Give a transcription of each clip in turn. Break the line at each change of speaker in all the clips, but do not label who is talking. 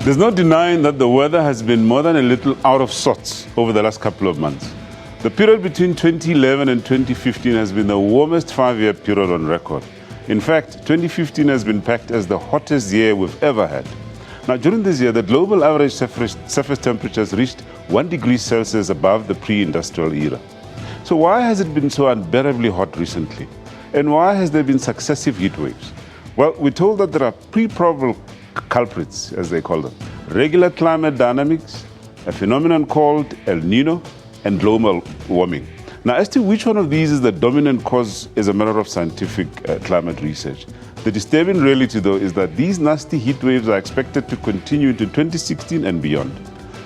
There's no denying that the weather has been more than a little out of sorts over the last couple of months. The period between 2011 and 2015 has been the warmest 5-year period on record. In fact, 2015 has been packed as the hottest year we've ever had. Now, during this year, the global average surface temperatures reached 1 degree Celsius above the pre-industrial era. So why has it been so unbearably hot recently? And why has there been successive heat waves? Well, we're told that there are pre-probable culprits, as they call them: regular climate dynamics, a phenomenon called El Nino, and global warming. Now, as to which one of these is the dominant cause is a matter of scientific climate research. The disturbing reality, though, is that these nasty heat waves are expected to continue into 2016 and beyond.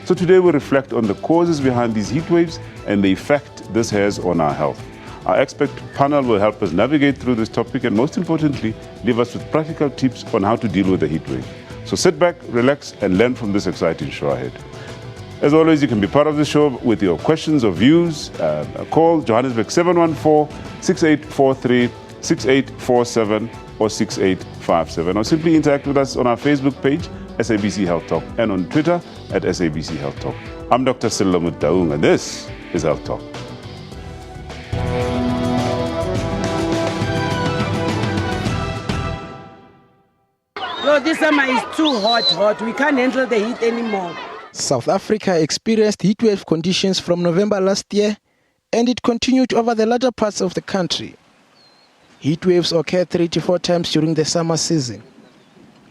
So today we reflect on the causes behind these heat waves and the effect this has on our health. Our expert panel will help us navigate through this topic and, most importantly, leave us with practical tips on how to deal with the heat wave. So sit back, relax, and learn from this exciting show ahead. As always, you can be part of the show with your questions or views. Call Johannesburg 714-6843, 6847, or 6857. Or simply interact with us on our Facebook page, SABC Health Talk, and on Twitter at SABC Health Talk. I'm Dr. Silamut Daung, and this is Health Talk.
No, this summer is too hot. We can't handle the heat anymore.
South Africa experienced heatwave conditions from November last year, and it continued over the latter parts of the country. Heatwaves occur 3 to 4 times during the summer season.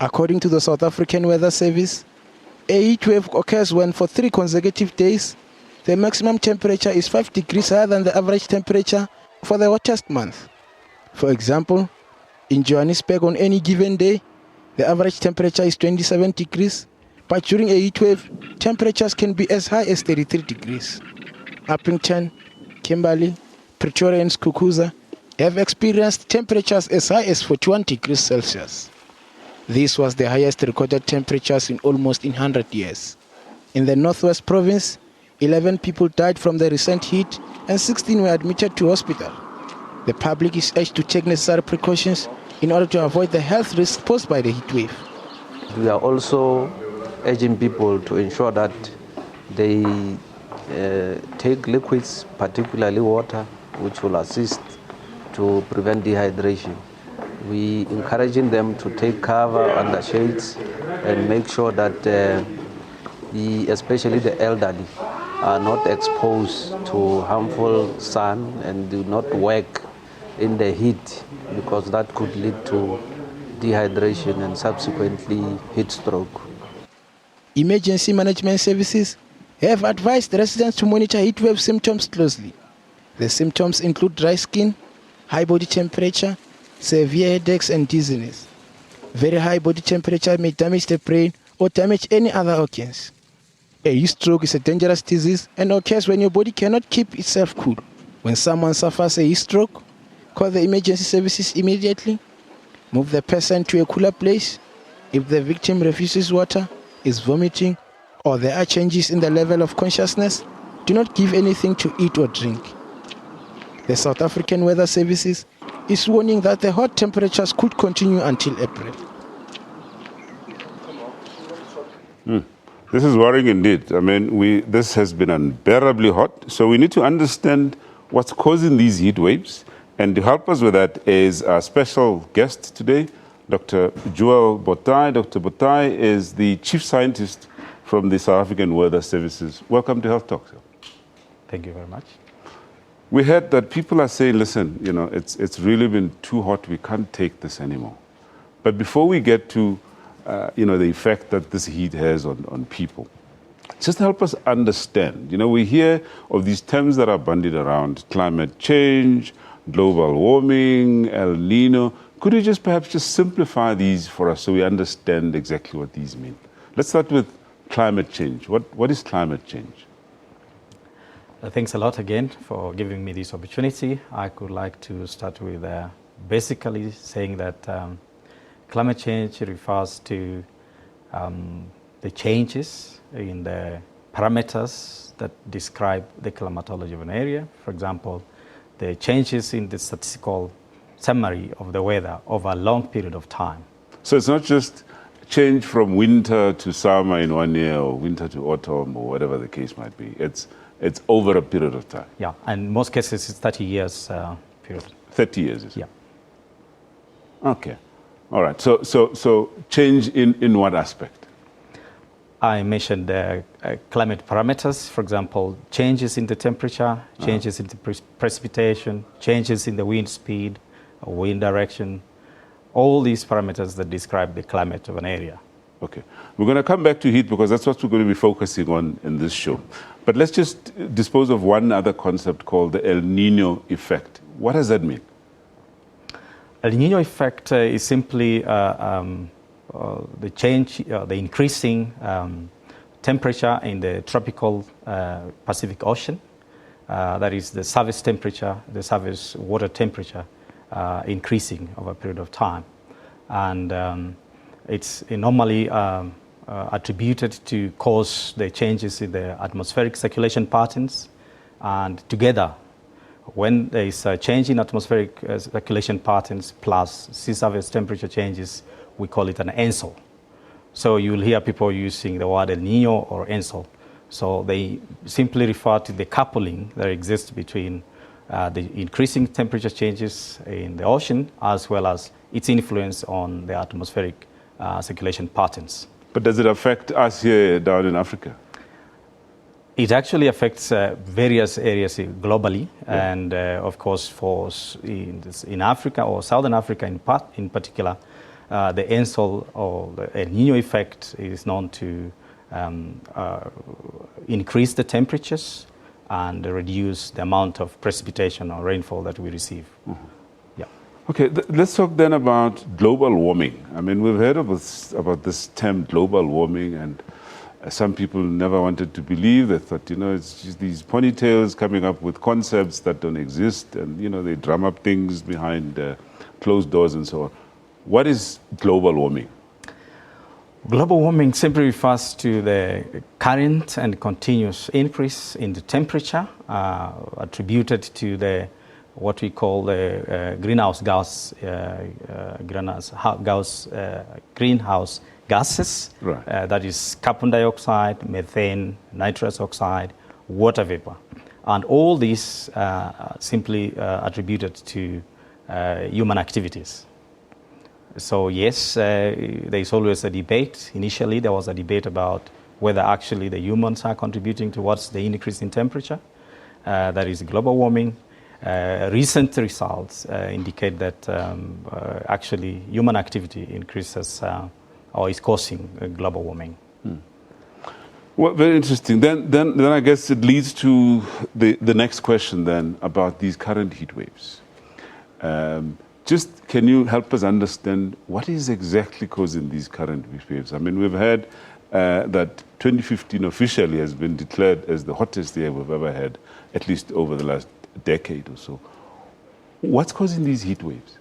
According to the South African Weather Service, a heatwave occurs when, for 3 consecutive days, the maximum temperature is 5 degrees higher than the average temperature for the hottest month. For example, in Johannesburg on any given day, the average temperature is 27 degrees, but during a heatwave, temperatures can be as high as 33 degrees. Upington, Kimberley, Pretoria and Skukuza have experienced temperatures as high as 41 degrees Celsius. This was the highest recorded temperatures in almost 100 years. In the Northwest Province, 11 people died from the recent heat and 16 were admitted to hospital. The public is urged to take necessary precautions in order to avoid the health risks posed by the heat wave.
We are also urging people to ensure that they take liquids, particularly water, which will assist to prevent dehydration. We encouraging them to take cover under shades and make sure that especially the elderly are not exposed to harmful sun and do not work in the heat, because that could lead to dehydration and subsequently heat stroke.
Emergency management services have advised residents to monitor heatwave symptoms closely. The symptoms include dry skin, high body temperature, severe headaches and dizziness. Very high body temperature may damage the brain or damage any other organs. A heat stroke is a dangerous disease and occurs when your body cannot keep itself cool. When someone suffers a heat stroke, call the emergency services immediately. Move the person to a cooler place. If the victim refuses water, is vomiting, or there are changes in the level of consciousness, do not give anything to eat or drink. The South African Weather Services is warning that the hot temperatures could continue until April.
This is worrying indeed. I mean, this has been unbearably hot, so we need to understand what's causing these heat waves. And to help us with that is our special guest today, Dr. Joel Botai. Dr. Botai is the Chief Scientist from the South African Weather Services. Welcome to Health Talk, sir.
Thank you very much.
We heard that people are saying, listen, it's really been too hot, we can't take this anymore. But before we get to, the effect that this heat has on people, just help us understand. We hear of these terms that are bandied around: climate change, global warming, El Nino. Could you perhaps simplify these for us so we understand exactly what these mean? Let's start with climate change. What is climate change?
Thanks a lot again for giving me this opportunity. I would like to start with basically saying that climate change refers to the changes in the parameters that describe the climatology of an area. For example, the changes in the statistical summary of the weather over a long period of time.
So it's not just change from winter to summer in 1 year, or winter to autumn, or whatever the case might be. It's over a period of time.
Yeah, and in most cases it's 30 years period.
30 years, is it?
Yeah.
Okay. All right. So change in what aspect?
I mentioned climate parameters, for example, changes in the temperature, changes in the precipitation, changes in the wind speed, wind direction, all these parameters that describe the climate of an area.
Okay. We're going to come back to heat because that's what we're going to be focusing on in this show. But let's just dispose of one other concept called the El Nino effect. What does that mean?
El Nino effect is simply the change, the increasing temperature in the tropical Pacific Ocean. That is the surface temperature, the surface water temperature increasing over a period of time. And it's normally attributed to cause the changes in the atmospheric circulation patterns. And together, when there is a change in atmospheric circulation patterns plus sea surface temperature changes, we call it an ENSO. So you'll hear people using the word El Nino or ENSO. So they simply refer to the coupling that exists between the increasing temperature changes in the ocean as well as its influence on the atmospheric circulation patterns.
But does it affect us here down in Africa?
It actually affects various areas globally, and of course, in Africa or Southern Africa in particular, the ENSO or the El Nino effect is known to increase the temperatures and reduce the amount of precipitation or rainfall that we receive. Mm-hmm. Yeah.
Okay, let's talk then about global warming. I mean, we've heard about this term global warming, and some people never wanted to believe. They thought, it's just these ponytails coming up with concepts that don't exist, and, they drum up things behind closed doors and so on. What is global warming?
Global warming simply refers to the current and continuous increase in the temperature attributed to what we call the greenhouse gases.
Right.
That is carbon dioxide, methane, nitrous oxide, water vapor. And all these simply attributed to human activities. So yes, there is always a debate. Initially, there was a debate about whether actually the humans are contributing towards the increase in temperature. That is global warming. Recent results indicate that actually human activity increases or is causing global warming.
Well, very interesting. Then I guess it leads to the next question then about these current heat waves. Just can you help us understand what is exactly causing these current heat waves? I mean, we've heard that 2015 officially has been declared as the hottest year we've ever had, at least over the last decade or so. What's causing these heat waves?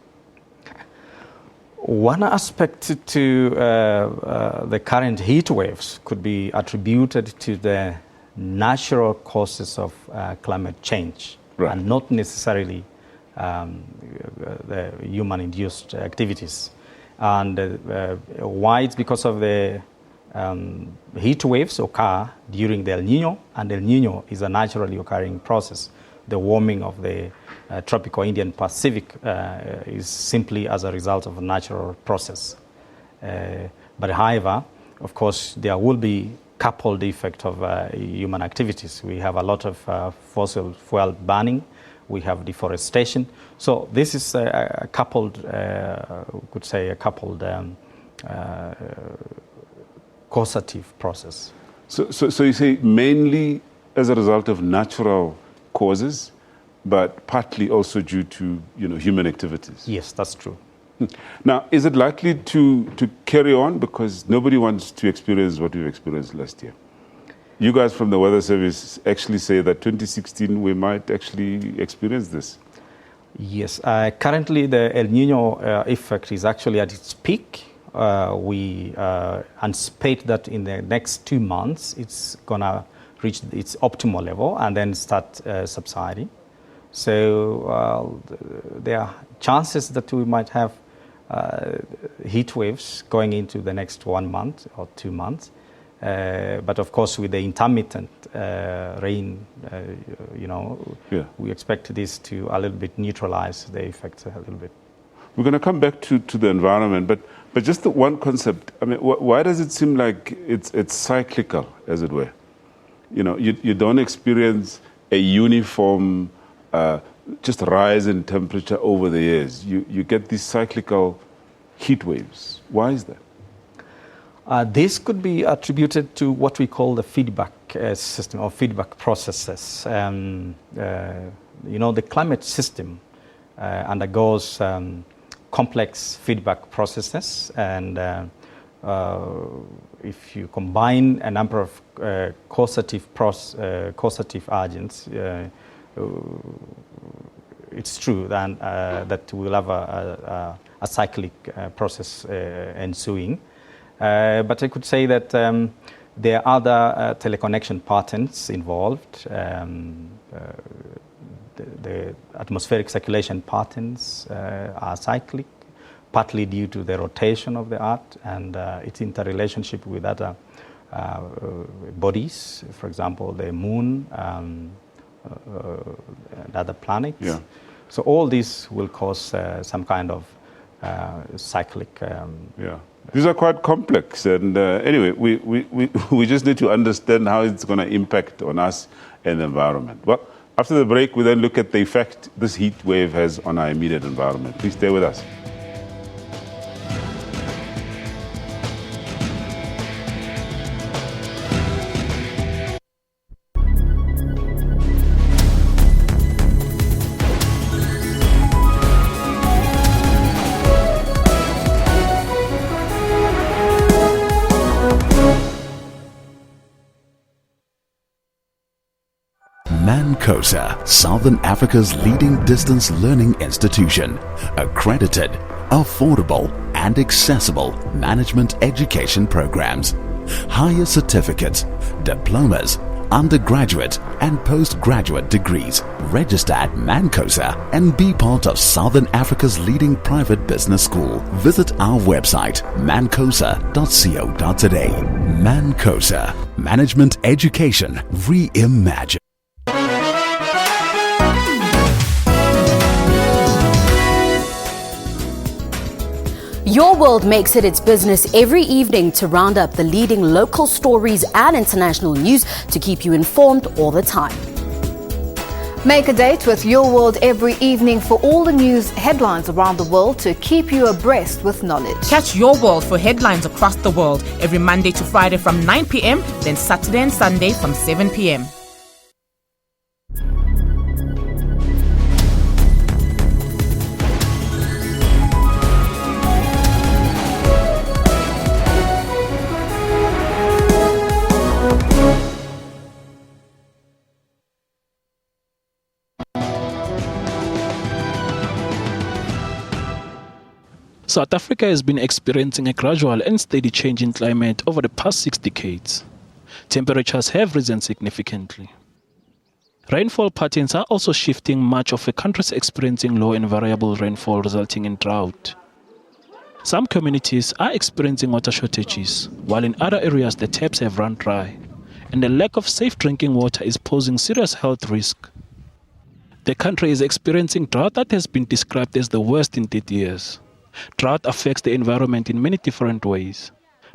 One aspect to the current heat waves could be attributed to the natural causes of climate change,
right,
and not necessarily the human-induced activities. And why? It's because of the heat waves occur during the El Nino, and El Nino is a naturally occurring process. The warming of the tropical Indian Pacific is simply as a result of a natural process. But however, of course, there will be coupled effect of human activities. We have a lot of fossil fuel burning. We have deforestation. So this is a coupled, we could say a coupled causative process.
So you say mainly as a result of natural causes, but partly also due to human activities.
Yes, that's true.
Now, is it likely to carry on? Because nobody wants to experience what we've experienced last year. You guys from the Weather Service actually say that 2016 we might actually experience this.
Yes, currently the El Nino effect is actually at its peak. We anticipate that in the next 2 months it's going to reach its optimal level and then start subsiding. So there are chances that we might have heat waves going into the next 1 month or 2 months. But of course, with the intermittent rain, we expect this to a little bit neutralize the effects a little bit.
We're going to come back to the environment, but just the one concept. I mean, why does it seem like it's cyclical, as it were? You don't experience a uniform just rise in temperature over the years. You get these cyclical heat waves. Why is that?
This could be attributed to what we call the feedback system or feedback processes. The climate system undergoes complex feedback processes, and if you combine a number of causative agents, it's true that we'll have a cyclic process ensuing. But I could say that there are other teleconnection patterns involved. The atmospheric circulation patterns are cyclic, partly due to the rotation of the Earth and its interrelationship with other bodies, for example, the Moon and other planets.
Yeah.
So all this will cause some kind of cyclic.
Yeah. These are quite complex, and anyway, we just need to understand how it's going to impact on us and the environment. Well, after the break, we then look at the effect this heat wave has on our immediate environment. Please stay with us.
Mancosa, Southern Africa's leading distance learning institution, accredited, affordable and accessible management education programs, higher certificates, diplomas, undergraduate and postgraduate degrees. Register at Mancosa and be part of Southern Africa's leading private business school. Visit our website mancosa.co.za. Mancosa, management education reimagined.
Your World makes it its business every evening to round up the leading local stories and international news to keep you informed all the time.
Make a date with Your World every evening for all the news headlines around the world to keep you abreast with knowledge.
Catch Your World for headlines across the world every Monday to Friday from 9 p.m, then Saturday and Sunday from 7 p.m.
South Africa has been experiencing a gradual and steady change in climate over the past 6 decades. Temperatures have risen significantly. Rainfall patterns are also shifting. Much of the country is experiencing low and variable rainfall, resulting in drought. Some communities are experiencing water shortages, while in other areas the taps have run dry, and the lack of safe drinking water is posing serious health risk. The country is experiencing drought that has been described as the worst in 30 years. Drought affects the environment in many different ways.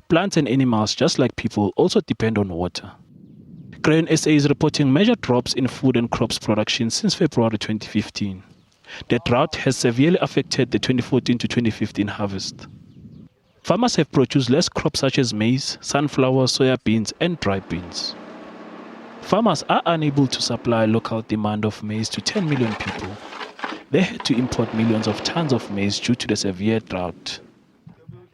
Plants and animals, just like people, also depend on water. Grain SA is reporting major drops in food and crops production since February 2015. The drought has severely affected the 2014 to 2015 harvest. Farmers have produced less crops such as maize, sunflower, soya beans, and dry beans. Farmers are unable to supply local demand of maize to 10 million people. They had to import millions of tons of maize due to the severe drought.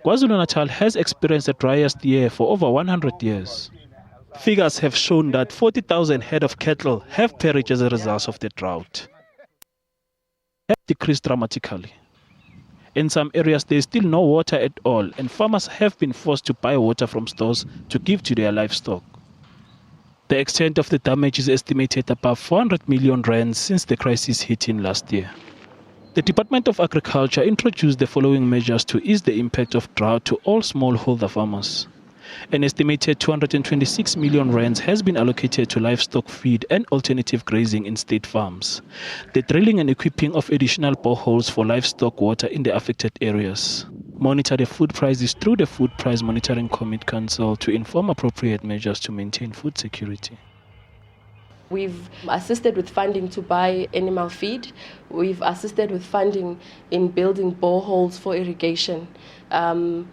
KwaZulu-Natal has experienced the driest year for over 100 years. Figures have shown that 40,000 head of cattle have perished as a result of the drought. Have decreased dramatically. In some areas, there is still no water at all, and farmers have been forced to buy water from stores to give to their livestock. The extent of the damage is estimated above 400 million rand since the crisis hit in last year. The Department of Agriculture introduced the following measures to ease the impact of drought to all smallholder farmers. An estimated 226 million rands has been allocated to livestock feed and alternative grazing in state farms. The drilling and equipping of additional boreholes for livestock water in the affected areas. Monitor the food prices through the Food Price Monitoring Committee Council to inform appropriate measures to maintain food security.
We've assisted with funding to buy animal feed. We've assisted with funding in building boreholes for irrigation. In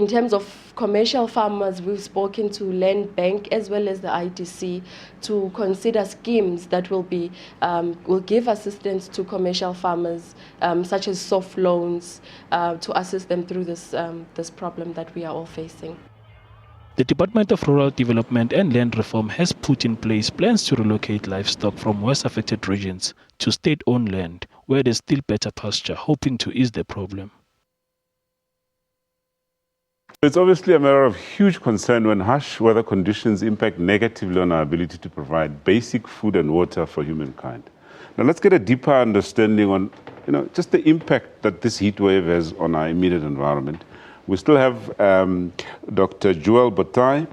terms of commercial farmers, we've spoken to Land Bank as well as the ITC to consider schemes that will give assistance to commercial farmers, such as soft loans, to assist them through this problem that we are all facing.
The Department of Rural Development and Land Reform has put in place plans to relocate livestock from worst-affected regions to state-owned land, where there's still better pasture, hoping to ease the problem.
It's obviously a matter of huge concern when harsh weather conditions impact negatively on our ability to provide basic food and water for humankind. Now let's get a deeper understanding on, just the impact that this heat wave has on our immediate environment. We still have Dr. Joel Botai,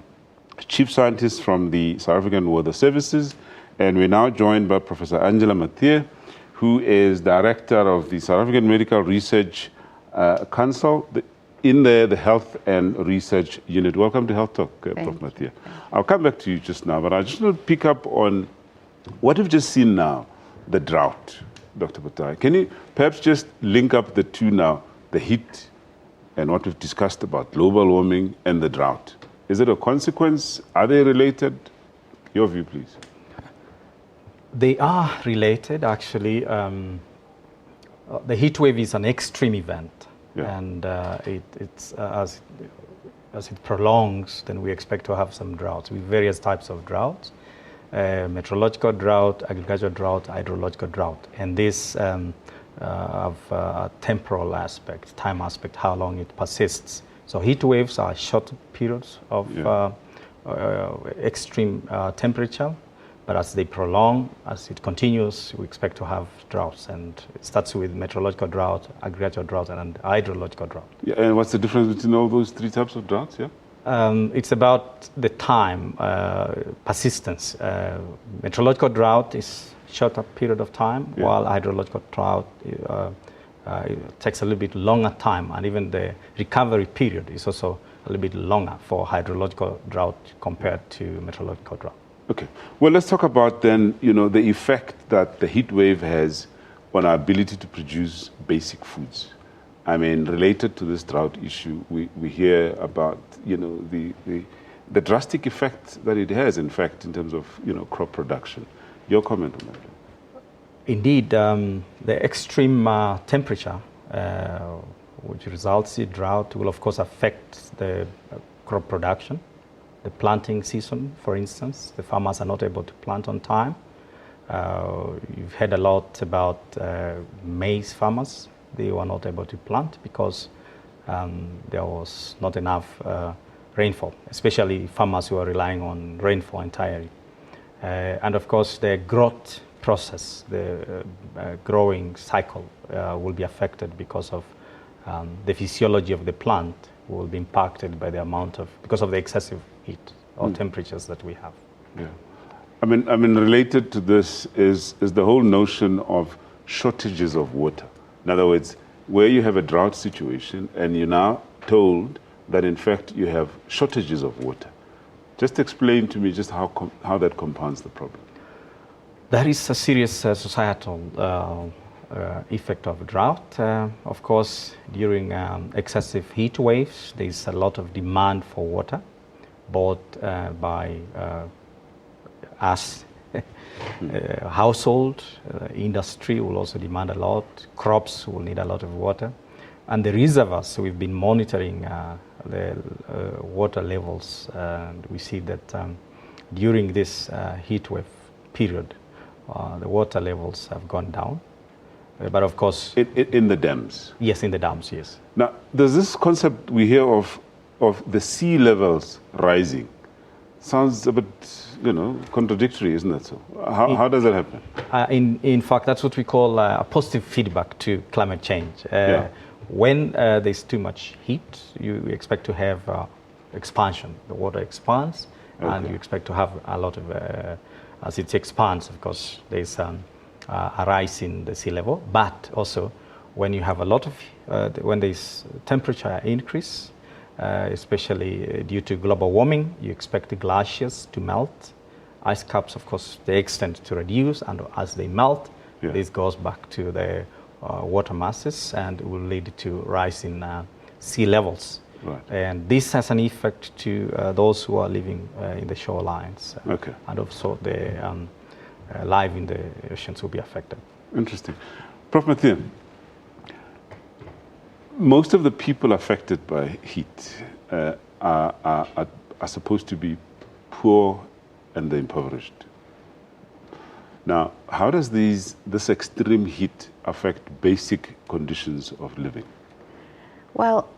Chief Scientist from the South African Weather Services, and we're now joined by Professor Angela Mathieu, who is Director of the South African Medical Research Council, the Health and Research Unit. Welcome to Health Talk, Prof. Mathieu. I'll come back to you just now, but I just want to pick up on what we've just seen now, the drought, Dr. Botai. Can you perhaps just link up the two now, the heat and what we've discussed about global warming and the drought? Is it a consequence? Are they related? Your view, please.
They are related, actually. The heat wave is an extreme event, and it's as it prolongs, then we expect to have some droughts with various types of droughts. Meteorological drought, agricultural drought, hydrological drought. And this of a temporal aspect, time aspect, how long it persists. So heat waves are short periods of extreme temperature, but as they prolong, as it continues, we expect to have droughts. And it starts with meteorological drought, agricultural drought, and hydrological drought.
Yeah, and what's the difference between all those three types of droughts?
It's about the time, persistence. Meteorological drought is shorter period of time, while hydrological drought it takes a little bit longer time, and even the recovery period is also a little bit longer for hydrological drought compared to meteorological drought.
Okay. Well, let's talk about then, the effect that the heat wave has on our ability to produce basic foods. I mean, related to this drought issue, we hear about, the drastic effect that it has, in fact, in terms of, crop production. Your comment on that?
Indeed, the extreme temperature, which results in drought, will of course affect the crop production. The planting season, for instance, the farmers are not able to plant on time. You've heard a lot about maize farmers. They were not able to plant because there was not enough rainfall, especially farmers who are relying on rainfall entirely. And of course, the growth process, the growing cycle will be affected because of the physiology of the plant will be impacted by the because of the excessive heat or temperatures that we have.
Yeah. I mean, related to this is the whole notion of shortages of water. In other words, where you have a drought situation and you're now told that in fact you have shortages of water. Just explain to me just how that compounds the problem.
That is a serious societal effect of drought. Of course, during excessive heat waves, there is a lot of demand for water, both by us, household, industry will also demand a lot, crops will need a lot of water. And the reservoirs, we've been monitoring the water levels, and we see that during this heat wave period, the water levels have gone down. But of course...
In the dams?
Yes, in the dams, yes.
Now, there's this concept we hear of the sea levels rising. sounds a bit, contradictory, isn't it so? How does that happen?
In fact, that's what we call a positive feedback to climate change. When there's too much heat, you expect to have expansion. The water expands, and you expect to have a lot of, as it expands, of course, there's a rise in the sea level. But also, when you have a lot of, when there's temperature increase, especially due to global warming, you expect the glaciers to melt. Ice caps, of course, they extend to reduce, and as they melt, this goes back to the water masses and will lead to rise in sea levels.
Right.
And this has an effect to those who are living in the shorelines. And also the life in the oceans will be affected.
Interesting. Prof. Mathia, most of the people affected by heat are supposed to be poor and the impoverished. Now, how does this extreme heat affect basic conditions of living?
Well,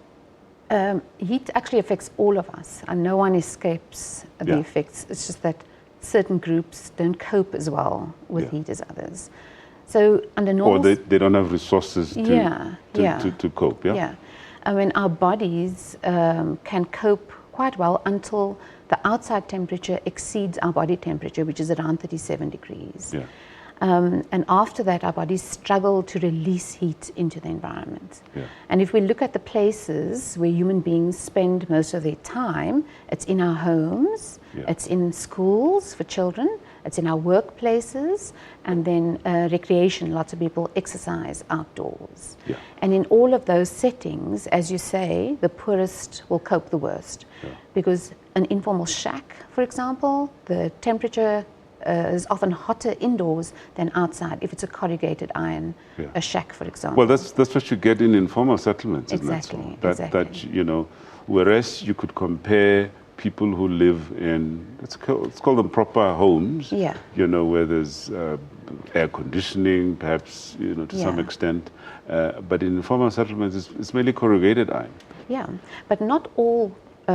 heat actually affects all of us, and no one escapes the effects. It's just that certain groups don't cope as well with heat as others. So under normal...
Or they don't have resources to cope,
Yeah. I mean, our bodies can cope quite well until the outside temperature exceeds our body temperature, which is around 37 degrees.
Yeah.
And after that, our bodies struggle to release heat into the environment.
Yeah.
And if we look at the places where human beings spend most of their time, it's in our homes, it's in schools for children, it's in our workplaces, and then recreation. Lots of people exercise outdoors.
Yeah.
And in all of those settings, as you say, the poorest will cope the worst. Because an informal shack, for example, the temperature is often hotter indoors than outside if it's a corrugated iron, a shack, for example.
Well, that's what you get in informal settlements, isn't
exactly,
that so? That whereas you could compare people who live in, let's call them proper homes, where there's air conditioning, perhaps, to some extent, but in informal settlements, it's mainly corrugated iron.
Yeah, but not all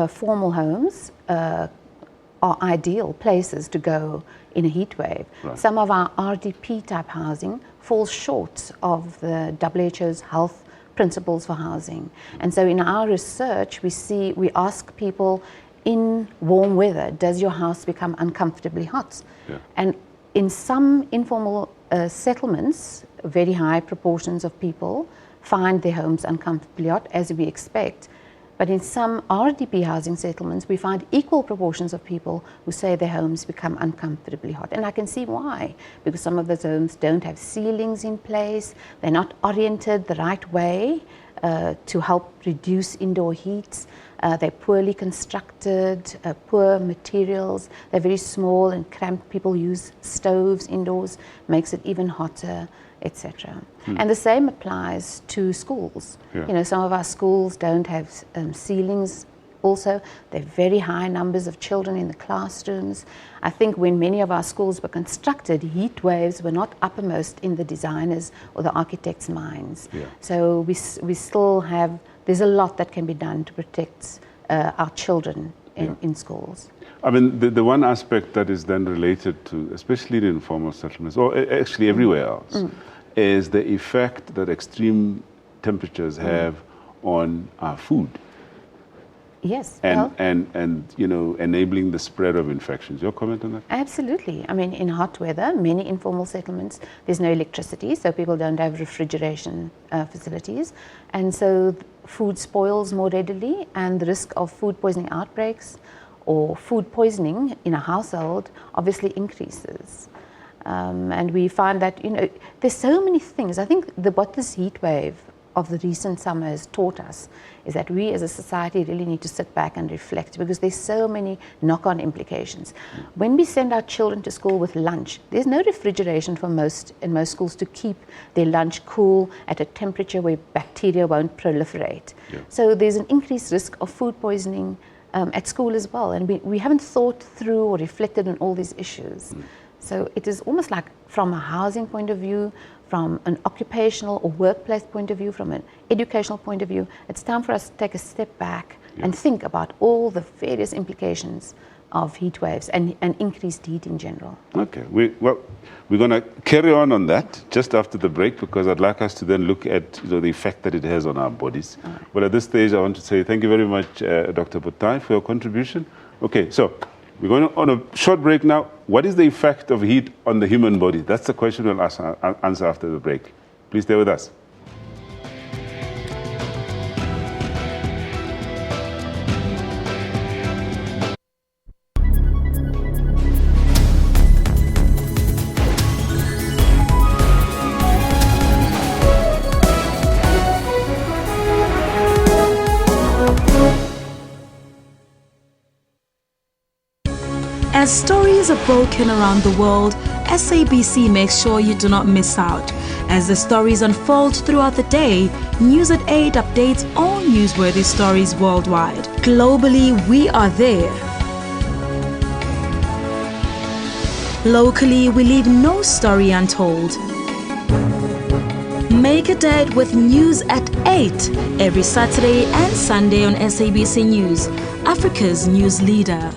formal homes are ideal places to go in a heat wave.
Right.
Some of our RDP type housing falls short of the WHO's health principles for housing. And so in our research, we ask people, in warm weather, does your house become uncomfortably hot?
Yeah.
And in some informal settlements, very high proportions of people find their homes uncomfortably hot, as we expect. But in some RDP housing settlements, we find equal proportions of people who say their homes become uncomfortably hot. And I can see why, because some of those homes don't have ceilings in place, they're not oriented the right way to help reduce indoor heat. They're poorly constructed, poor materials, they're very small and cramped. People use stoves indoors, makes it even hotter, etc. And the same applies to schools. Some of our schools don't have ceilings also. There are very high numbers of children in the classrooms. I think when many of our schools were constructed, heat waves were not uppermost in the designers or the architects' minds. So we still have, there's a lot that can be done to protect our children in schools.
I mean, the one aspect that is then related to, especially in informal settlements, or actually everywhere else, is the effect that extreme temperatures have on our food.
Yes.
And enabling the spread of infections. Your comment on that?
Absolutely. I mean, in hot weather, many informal settlements, there's no electricity, so people don't have refrigeration facilities. And so food spoils more readily, and the risk of food poisoning outbreaks or food poisoning in a household obviously increases. And we find that, there's so many things. I think what this heat wave of the recent summer has taught us is that we as a society really need to sit back and reflect, because there's so many knock-on implications. When we send our children to school with lunch, there's no refrigeration in most schools to keep their lunch cool at a temperature where bacteria won't proliferate. So there's an increased risk of food poisoning at school as well, and we haven't thought through or reflected on all these issues. So it is almost like, from a housing point of view, from an occupational or workplace point of view, from an educational point of view, it's time for us to take a step back and think about all the various implications of heat waves and increased heat in general.
Okay. We're going to carry on that just after the break, because I'd like us to then look at the effect that it has on our bodies.
Right.
But at this stage, I want to say thank you very much, Dr. Botai, for your contribution. Okay, so we're going on a short break now. What is the effect of heat on the human body? That's the question we'll answer after the break. Please stay with us.
As stories are broken around the world, SABC makes sure you do not miss out. As the stories unfold throughout the day, News at 8 updates all newsworthy stories worldwide. Globally, we are there. Locally, we leave no story untold. Make a date with News at 8 every Saturday and Sunday on SABC News, Africa's news leader.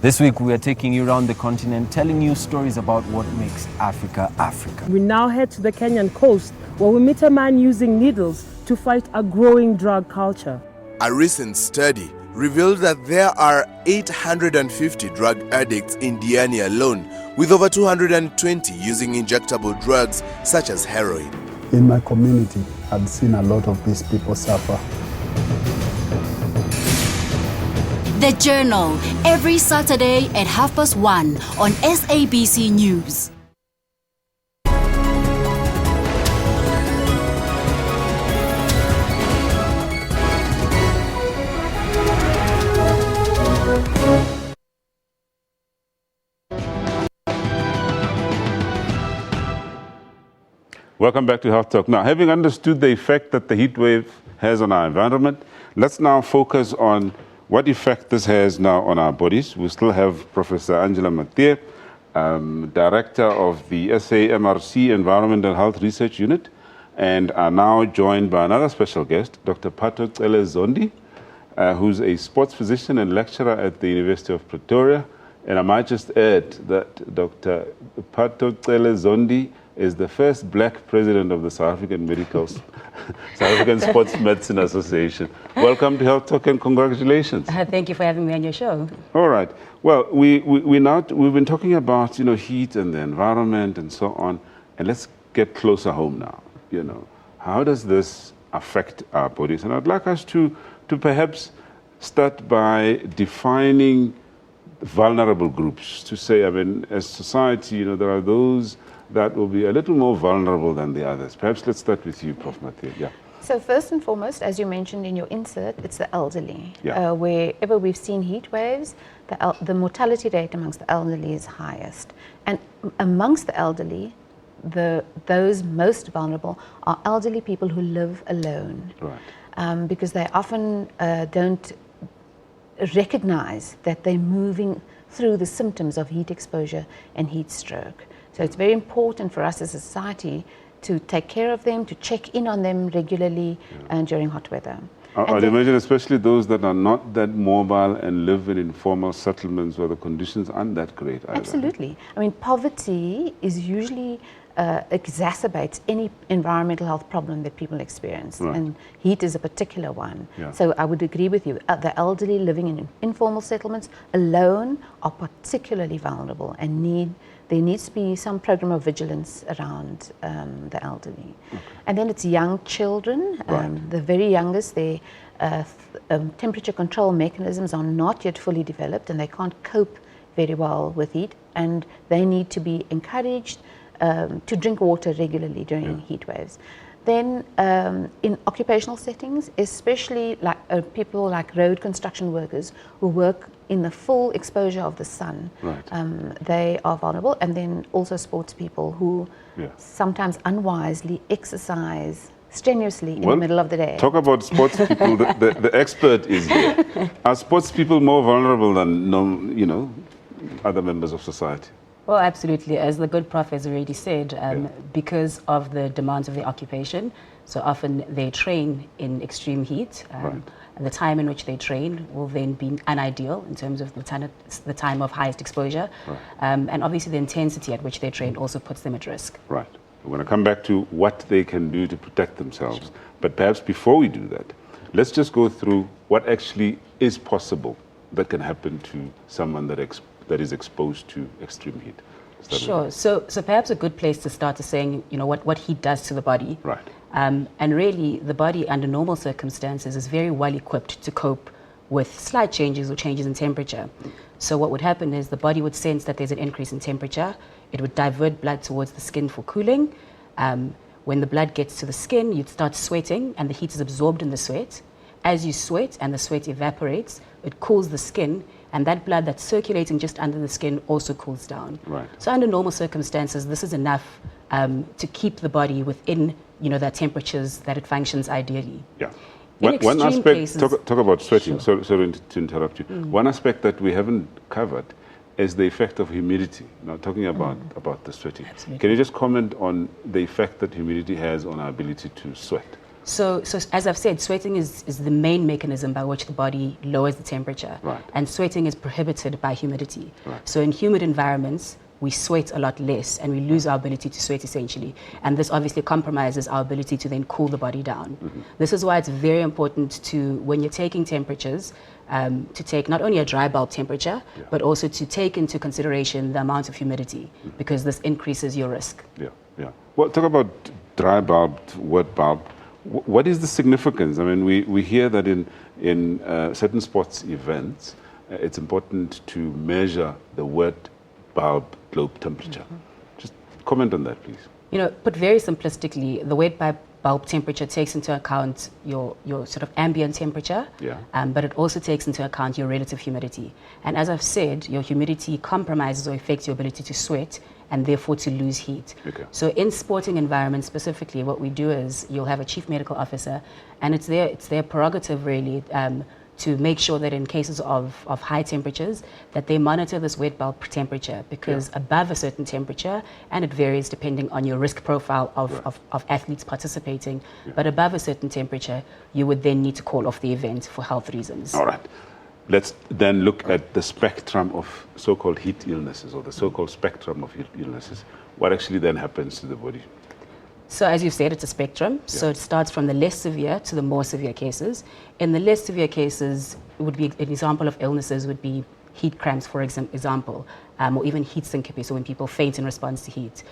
This week we are taking you around the continent, telling you stories about what makes Africa, Africa.
We now head to the Kenyan coast, where we meet a man using needles to fight a growing drug culture.
A recent study revealed that there are 850 drug addicts in Diani alone, with over 220 using injectable drugs such as heroin.
In my community, I've seen a lot of these people suffer.
The Journal, every Saturday at 1:30 on SABC News.
Welcome back to Health Talk. Now, having understood the effect that the heat wave has on our environment, let's now focus on what effect this has now on our bodies. We still have Professor Angela Mathieu, Director of the SAMRC Environmental Health Research Unit, and are now joined by another special guest, Dr. Phatocele Zondi, who's a sports physician and lecturer at the University of Pretoria. And I might just add that Dr. Phatocele Zondi is the first black president of the South African Sports Medicine Association. Welcome to Health Talk and congratulations.
Thank you for having me on your show.
All right. Well, we've been talking about heat and the environment and so on, and let's get closer home now. How does this affect our bodies? And I'd like us to perhaps start by defining vulnerable groups. To say, as society, there are those that will be a little more vulnerable than the others. Perhaps let's start with you, Prof. Mathieu. Yeah.
So first and foremost, as you mentioned in your insert, it's the elderly.
Yeah.
Wherever we've seen heat waves, the mortality rate amongst the elderly is highest. And amongst the elderly, those most vulnerable are elderly people who live alone.
Right.
Because they often don't recognize that they're moving through the symptoms of heat exposure and heat stroke. So it's very important for us as a society to take care of them, to check in on them regularly during hot weather.
I'd imagine especially those that are not that mobile and live in informal settlements where the conditions aren't that great either.
Absolutely. Poverty is usually exacerbates any environmental health problem that people experience,
right.
And heat is a particular one.
Yeah.
So I would agree with you. The elderly living in informal settlements alone are particularly vulnerable and there needs to be some program of vigilance around the elderly.
Okay.
And then it's young children,
right.
The very youngest, their temperature control mechanisms are not yet fully developed and they can't cope very well with heat, and they need to be encouraged to drink water regularly during heat waves. Then in occupational settings, especially people like road construction workers who work in the full exposure of the sun,
right.
They are vulnerable. And then also sports people who sometimes unwisely exercise strenuously in the middle of the day.
Talk about sports people. The expert is here. Are sports people more vulnerable than other members of society?
Well, absolutely. As the good prof has already said, because of the demands of the occupation, so often they train in extreme heat.
Right.
and the time in which they train will then be unideal in terms of the time of highest exposure.
Right.
And obviously the intensity at which they train also puts them at risk.
Right. We're going to come back to what they can do to protect themselves. But perhaps before we do that, let's just go through what actually is possible that can happen to someone that is exposed to extreme heat.
Sure. So perhaps a good place to start is saying, what heat does to the body.
Right.
And really, the body under normal circumstances is very well equipped to cope with slight changes or changes in temperature. So what would happen is the body would sense that there's an increase in temperature. It would divert blood towards the skin for cooling. When the blood gets to the skin, you'd start sweating, and the heat is absorbed in the sweat. As you sweat and the sweat evaporates, it cools the skin, and that blood that's circulating just under the skin also cools down.
Right.
So under normal circumstances, this is enough to keep the body within, the temperatures that it functions ideally.
Yeah.
In
One
extreme
aspect,
cases,
talk about sweating,
Sure.
sorry to interrupt you. One aspect that we haven't covered is the effect of humidity. Now, talking about the sweating.
Absolutely.
Can you just comment on the effect that humidity has on our ability to sweat?
So as I've said, sweating is the main mechanism by which the body lowers the temperature.
Right.
And sweating is prohibited by humidity.
Right.
So in humid environments, we sweat a lot less and we lose our ability to sweat essentially. And this obviously compromises our ability to then cool the body down. This is why it's very important to, when you're taking temperatures, to take not only a dry bulb temperature, but also to take into consideration the amount of humidity, because this increases your risk.
Yeah, yeah. Well, talk about dry bulb, wet bulb. What is the significance? I mean, we hear that in certain sports events, it's important to measure the wet bulb globe temperature. Just comment on that, please.
Put very simplistically, the wet bulb temperature takes into account your sort of ambient temperature, but it also takes into account your relative humidity. And as I've said, your humidity compromises or affects your ability to sweat and therefore to lose heat.
Okay.
So in sporting environments specifically, what we do is you'll have a chief medical officer, and it's their prerogative really to make sure that in cases of high temperatures, that they monitor this wet bulb temperature, because above a certain temperature, and it varies depending on your risk profile of athletes participating, but above a certain temperature, you would then need to call off the event for health reasons.
All right. Let's then look at the spectrum of so-called heat illnesses, or the so-called spectrum of heat illnesses. What actually then happens to the body?
So as you said, it's a spectrum. So it starts from the less severe to the more severe cases. In the less severe cases, it would be an example of illnesses would be heat cramps, for example, or even heat syncope, so when people faint in response to heat.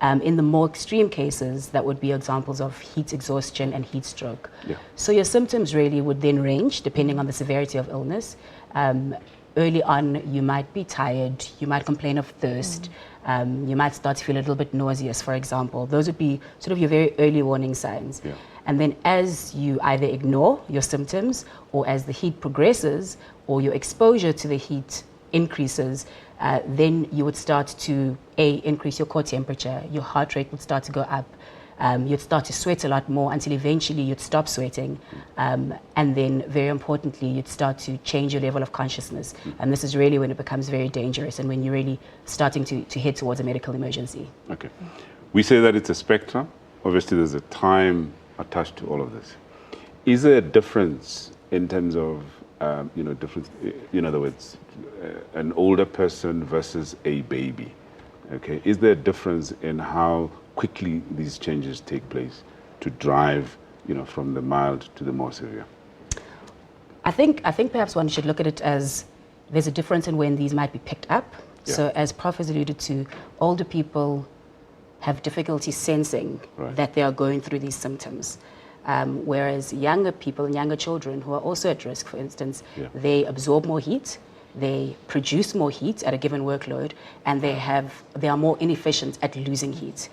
In the more extreme cases, that would be examples of heat exhaustion and heat stroke. So your symptoms really would then range depending on the severity of illness. Early on, you might be tired, you might complain of thirst, you might start to feel a little bit nauseous, for example. Those would be sort of your very early warning signs. And then as you either ignore your symptoms, or as the heat progresses, or your exposure to the heat increases, then you would start to, increase your core temperature, your heart rate would start to go up, you'd start to sweat a lot more until eventually you'd stop sweating. And then, very importantly, you'd start to change your level of consciousness. And this is really when it becomes very dangerous and when you're really starting to head towards a medical emergency.
Okay. We say that it's a spectrum. Obviously, there's a time attached to all of this. Is there a difference in terms of, difference, in other words, an older person versus a baby? Okay. Is there a difference in how quickly these changes take place to drive, from the mild to the more severe?
I think perhaps one should look at it as there's a difference in when these might be picked up. So as Prof has alluded to, older people have difficulty sensing that they are going through these symptoms. Whereas younger people and younger children who are also at risk, for instance, they absorb more heat, they produce more heat at a given workload, and they are more inefficient at losing heat.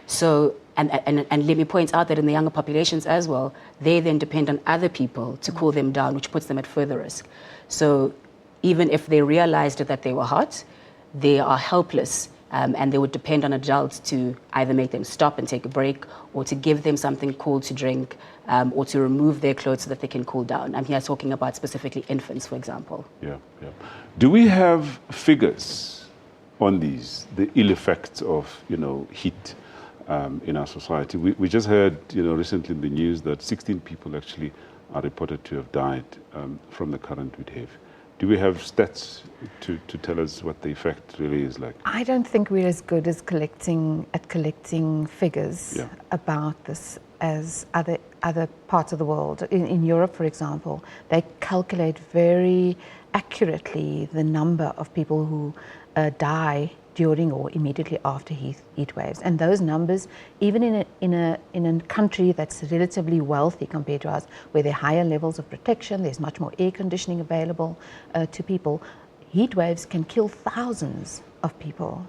So, and let me point out that in the younger populations as well, they then depend on other people to cool them down, which puts them at further risk. So even if they realized that they were hot, they are helpless, and they would depend on adults to either make them stop and take a break, or to give them something cool to drink, or to remove their clothes so that they can cool down. I'm here talking about specifically infants, for example.
Do we have figures on these, the ill effects of, heat in our society? We just heard, recently in the news that 16 people actually are reported to have died from the current heat wave. Do we have stats to tell us what the effect really is like?
I don't think we're as good as collecting figures about this as other parts of the world. In Europe, for example, they calculate very accurately the number of people who die during or immediately after heat waves, and those numbers, even in a country that's relatively wealthy compared to us, where there are higher levels of protection, there's much more air conditioning available to people, heat waves can kill thousands of people.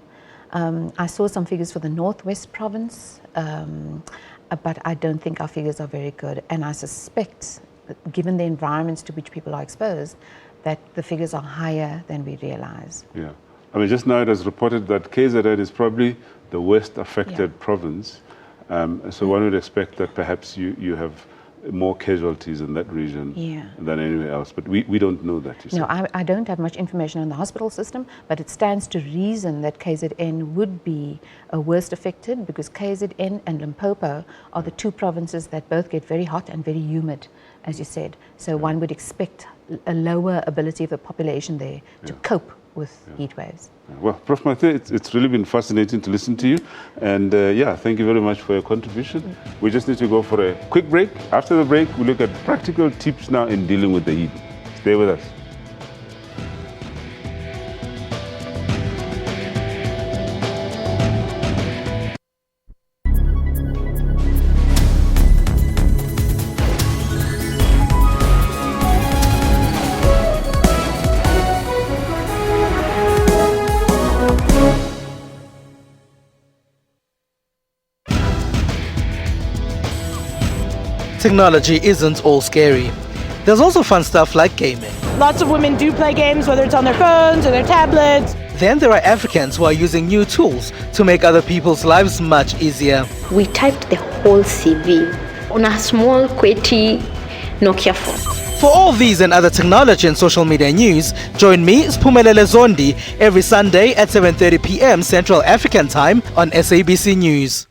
I saw some figures for the Northwest province, but I don't think our figures are very good, and I suspect, given the environments to which people are exposed, that the figures are higher than we realize.
Yeah. I mean, just now it was reported that KZN is probably the worst affected province. So one would expect that perhaps you have more casualties in that region than anywhere else. But we don't know that, you
No, I don't have much information on the hospital system, but it stands to reason that KZN would be worst affected, because KZN and Limpopo are the two provinces that both get very hot and very humid, as you said. So one would expect a lower ability of the population there to cope with heat waves.
Well, Prof. Mathe, it's really been fascinating to listen to you. And thank you very much for your contribution. We just need to go for a quick break. After the break, we look at practical tips now in dealing with the heat. Stay with us.
Technology isn't all scary. There's also fun stuff like gaming.
Lots of women do play games, whether it's on their phones or their tablets.
Then there are Africans who are using new tools to make other people's lives much easier.
We typed the whole CV on a small, QWERTY Nokia phone.
For all these and other technology and social media news, join me, Spumelele Zondi, every Sunday at 7:30 p.m. Central African Time on SABC News.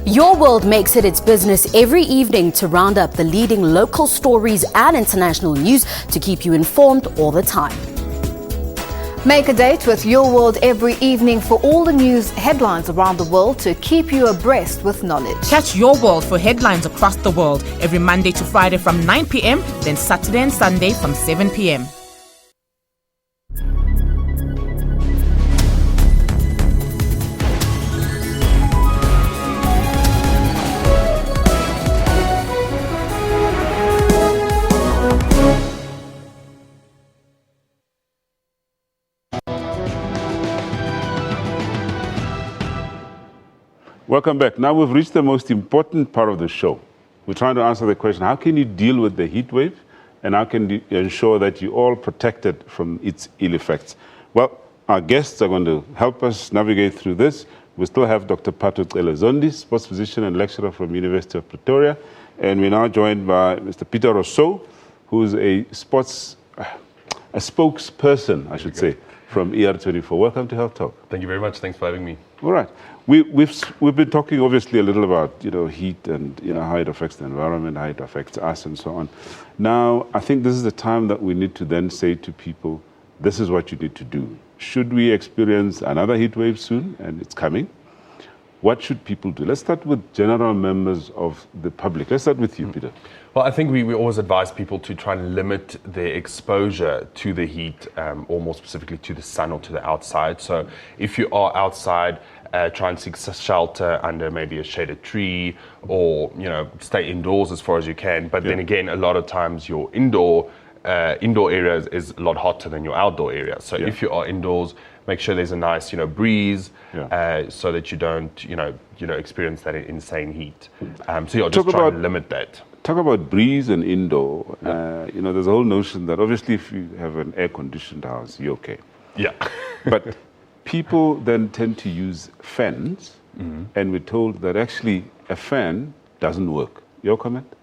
Your World makes it its business every evening to round up the leading local stories and international news to keep you informed all the time.
Make a date with Your World every evening for all the news headlines around the world to keep you abreast with knowledge.
Catch Your World for headlines across the world every Monday to Friday from 9 p.m, then Saturday and Sunday from 7 p.m.
Welcome back. Now we've reached the most important part of the show. We're trying to answer the question, how can you deal with the heat wave, and how can you ensure that you're all protected from its ill effects? Well, our guests are going to help us navigate through this. We still have Dr. Patho Zondi, sports physician and lecturer from University of Pretoria. And we're now joined by Mr. Peter Rousseau, who's a spokesperson, I should say, from ER24. Welcome to Health Talk.
Thank you very much. Thanks for having me.
All right. We've been talking obviously a little about heat and how it affects the environment, how it affects us, and so on. Now I think this is the time that we need to then say to people, this is what you need to do. Should we experience another heat wave soon, and it's coming, what should people do? Let's start with general members of the public. Let's start with you, Peter.
Well, I think we always advise people to try and limit their exposure to the heat, or more specifically to the sun or to the outside. So if you are outside, try and seek shelter under maybe a shaded tree, or stay indoors as far as you can. But then again, a lot of times your indoor area is a lot hotter than your outdoor area. So if you are indoors, make sure there's a nice so that you don't experience that insane heat. So just try and limit that.
Talk about breeze and indoor. There's a whole notion that obviously if you have an air-conditioned house, you're okay.
Yeah.
But people then tend to use fans, and we're told that actually a fan doesn't work. Your comment?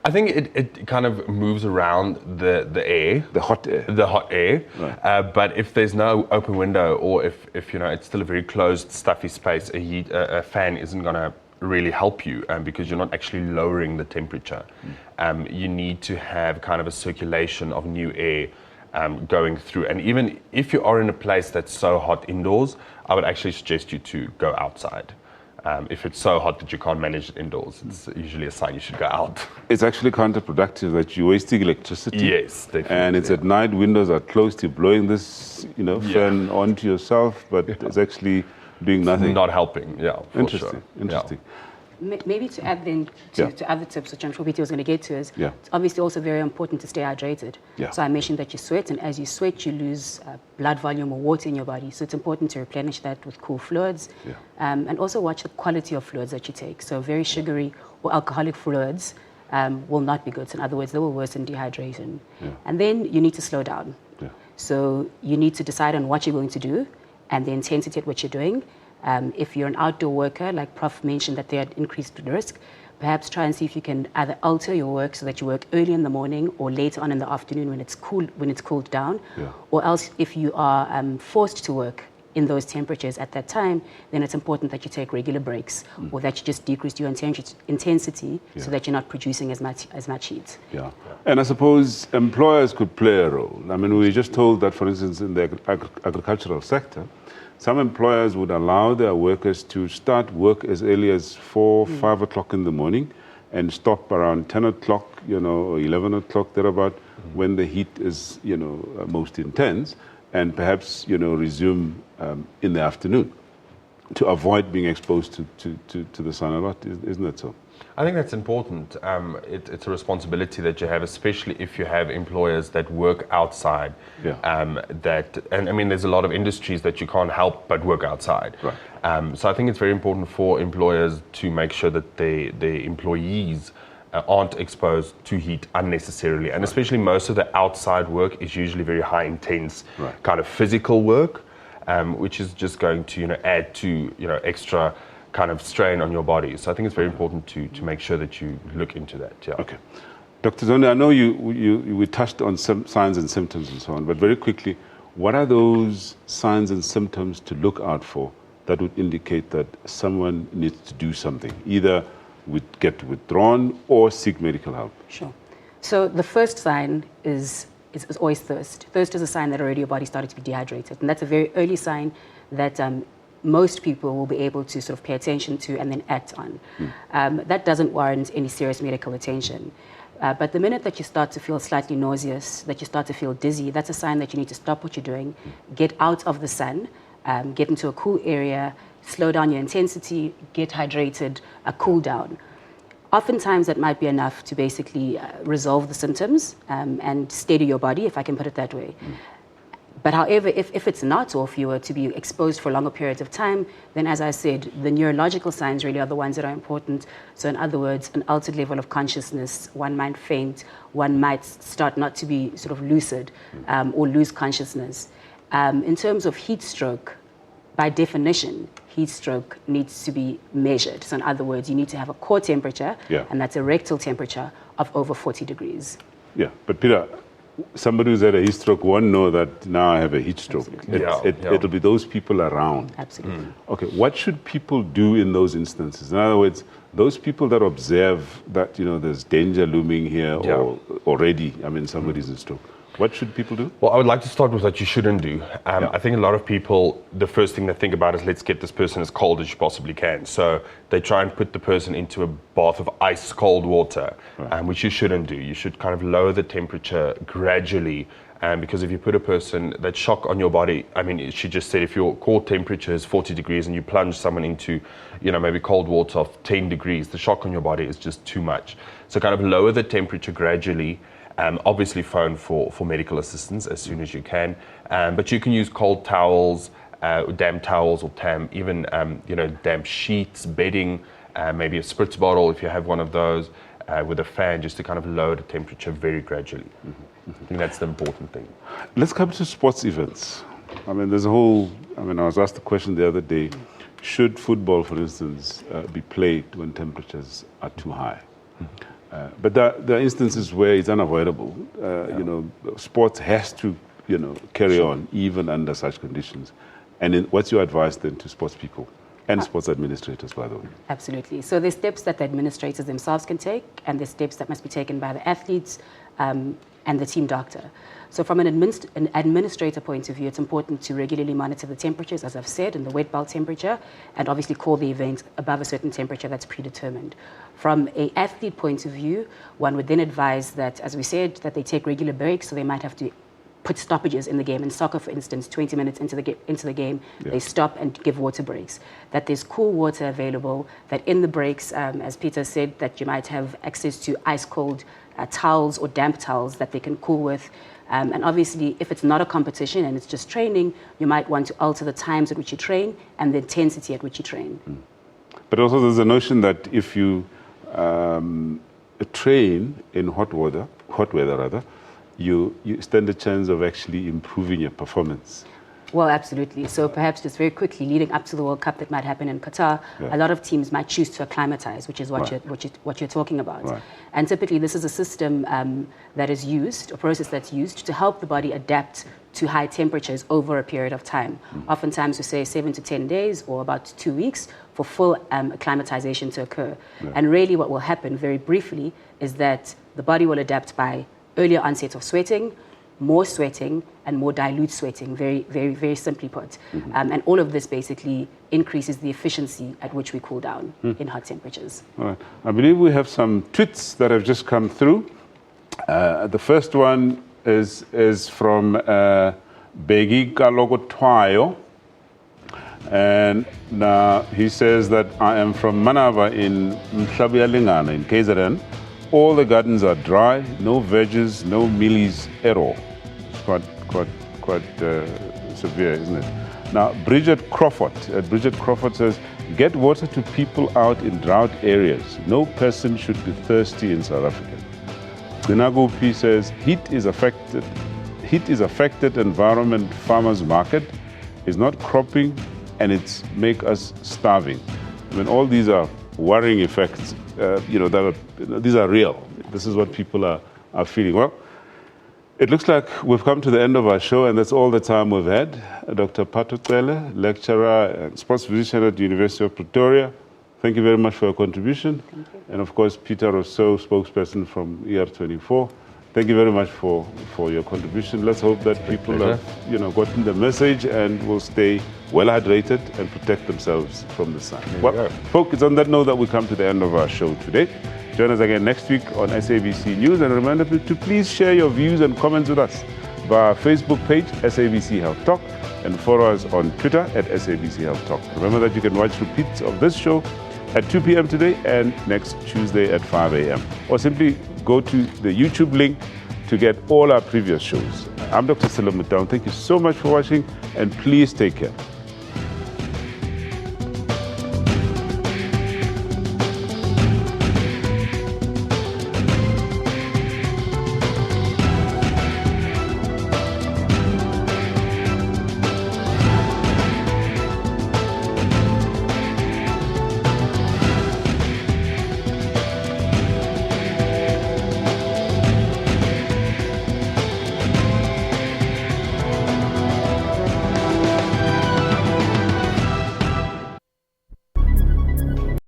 I think it kind of moves around the air.
The hot air.
The hot air.
Right.
But if there's no open window, or if you know it's still a very closed, stuffy space, a fan isn't going to really help you because you're not actually lowering the temperature. You need to have kind of a circulation of new air going through. And even if you are in a place that's so hot indoors, I would actually suggest you to go outside. If it's so hot that you can't manage it indoors, it's usually a sign you should go out.
It's actually counterproductive that you're wasting electricity.
Yes, definitely.
And it's at night, windows are closed, you're blowing this, fan onto yourself, but it's actually doing nothing.
Not helping, yeah.
Interesting, interesting.
Maybe to add then to other tips, which I'm sure Peter was going to get to, is it's obviously also very important to stay hydrated. So I mentioned that you sweat, and as you sweat, you lose blood volume or water in your body. So it's important to replenish that with cool fluids. And also watch the quality of fluids that you take. So very sugary or alcoholic fluids will not be good. So in other words, they will worsen dehydration. And then you need to slow down. So you need to decide on what you're going to do and the intensity at which you're doing. If you're an outdoor worker, like Prof mentioned that they had increased risk, perhaps try and see if you can either alter your work so that you work early in the morning or later on in the afternoon when it's cooled down, or else if you are forced to work in those temperatures at that time, then it's important that you take regular breaks or that you just decrease your intensity so that you're not producing as much heat.
And I suppose employers could play a role. I mean, we were just told that, for instance, in the agricultural sector, some employers would allow their workers to start work as early as 4, 5 o'clock in the morning and stop around 10 o'clock, or 11 o'clock, thereabout, when the heat is, most intense, and perhaps, resume in the afternoon to avoid being exposed to the sun a lot. Isn't that so?
I think that's important. It's a responsibility that you have, especially if you have employers that work outside. And I mean, there's a lot of industries that you can't help but work outside. So I think it's very important for employers to make sure that their employees aren't exposed to heat unnecessarily. And especially most of the outside work is usually very high intense kind of physical work, which is just going to add to extra kind of strain on your body. So I think it's very important to make sure that you look into that.
Okay. Dr. Zondi, I know we touched on some signs and symptoms and so on, but very quickly, what are those signs and symptoms to look out for that would indicate that someone needs to do something, either get withdrawn or seek medical help?
Sure. So the first sign is always thirst. Thirst is a sign that already your body started to be dehydrated, and that's a very early sign that most people will be able to sort of pay attention to and then act on. That doesn't warrant any serious medical attention. But the minute that you start to feel slightly nauseous, that you start to feel dizzy, that's a sign that you need to stop what you're doing, get out of the sun, get into a cool area, slow down your intensity, get hydrated, cool down. Oftentimes that might be enough to basically resolve the symptoms and steady your body, if I can put it that way. But however, if it's not, or if you were to be exposed for longer periods of time, then as I said, the neurological signs really are the ones that are important. So in other words, an altered level of consciousness, one might faint, one might start not to be sort of lucid or lose consciousness. In terms of heat stroke, by definition, heat stroke needs to be measured. So in other words, you need to have a core temperature, and that's a rectal temperature of over 40 degrees.
Yeah, but Peter, somebody who's had a heat stroke won't know that now I have a heat stroke. It'll be those people around.
Absolutely.
Okay, what should people do in those instances? In other words, those people that observe that, there's danger looming here or already, somebody's in stroke. What should people do?
Well, I would like to start with what you shouldn't do. I think a lot of people, the first thing they think about is let's get this person as cold as you possibly can. So they try and put the person into a bath of ice cold water, which you shouldn't do. You should kind of lower the temperature gradually. Because if you put a person, that shock on your body, she just said if your core temperature is 40 degrees and you plunge someone into, maybe cold water of 10 degrees, the shock on your body is just too much. So kind of lower the temperature gradually. Obviously phone for medical assistance as soon as you can. But you can use cold towels, damp towels, or even damp sheets, bedding, maybe a spritz bottle if you have one of those, with a fan, just to kind of lower the temperature very gradually. I think that's the important thing.
Let's come to sports events. There's a whole, I was asked the question the other day, should football, for instance, be played when temperatures are too high? But there are instances where it's unavoidable. You know, sports has to, carry on even under such conditions. And what's your advice then to sports people and sports administrators, by the way?
Absolutely. So there's steps that the administrators themselves can take, and there's steps that must be taken by the athletes and the team doctor. So from an administrator point of view, it's important to regularly monitor the temperatures, as I've said, and the wet bulb temperature, and obviously call the event above a certain temperature that's predetermined. From an athlete point of view, one would then advise that, as we said, that they take regular breaks, so they might have to put stoppages in the game. In soccer, for instance, 20 minutes into the game, they stop and give water breaks. That there's cool water available, that in the breaks, as Peter said, that you might have access to ice-cold towels or damp towels that they can cool with. And obviously, if it's not a competition and it's just training, you might want to alter the times at which you train and the intensity at which you train.
But also there's a notion that if you train in hot weather, you stand a chance of actually improving your performance.
Well, absolutely. So perhaps just very quickly, leading up to the World Cup that might happen in Qatar, a lot of teams might choose to acclimatize, which is what you're talking about.
Right.
And typically, this is a system that is used, a process that's used to help the body adapt to high temperatures over a period of time. Oftentimes, we say 7 to 10 days or about 2 weeks for full acclimatization to occur. And really, what will happen, very briefly, is that the body will adapt by earlier onset of sweating, more sweating, and more dilute sweating, very, very, very simply put. And all of this basically increases the efficiency at which we cool down in hot temperatures.
All right. I believe we have some tweets that have just come through. The first one is from Begi Kalogotwayo. And he says that I am from Manava in Mhlabuyalingana in KZN. All the gardens are dry, no veggies, no mealies at all. It's quite severe, isn't it? Now, Bridget Crawford says, get water to people out in drought areas. No person should be thirsty in South Africa. Dinagupi says, heat is affected environment farmers market is not cropping and it's make us starving. I mean, all these are worrying effects. These are real. This is what people are feeling. Well, it looks like we've come to the end of our show, and that's all the time we've had. Dr. Patotele, lecturer and sports physician at the University of Pretoria, thank you very much for your contribution.
Thank you.
And of course, Peter Rousseau, spokesperson from ER24. Thank you very much for your contribution. Let's hope that people have gotten the message and will stay well hydrated and protect themselves from the sun. Well, folks, it's on that note that we come to the end of our show today. Join us again next week on SABC News, and remember to please share your views and comments with us via our Facebook page, SABC Health Talk, and follow us on Twitter at SABC Health Talk. Remember that you can watch repeats of this show at 2 p.m. today and next Tuesday at 5 a.m. Or simply go to the YouTube link to get all our previous shows. I'm Dr. Salam Mutown. Thank you so much for watching, and please take care.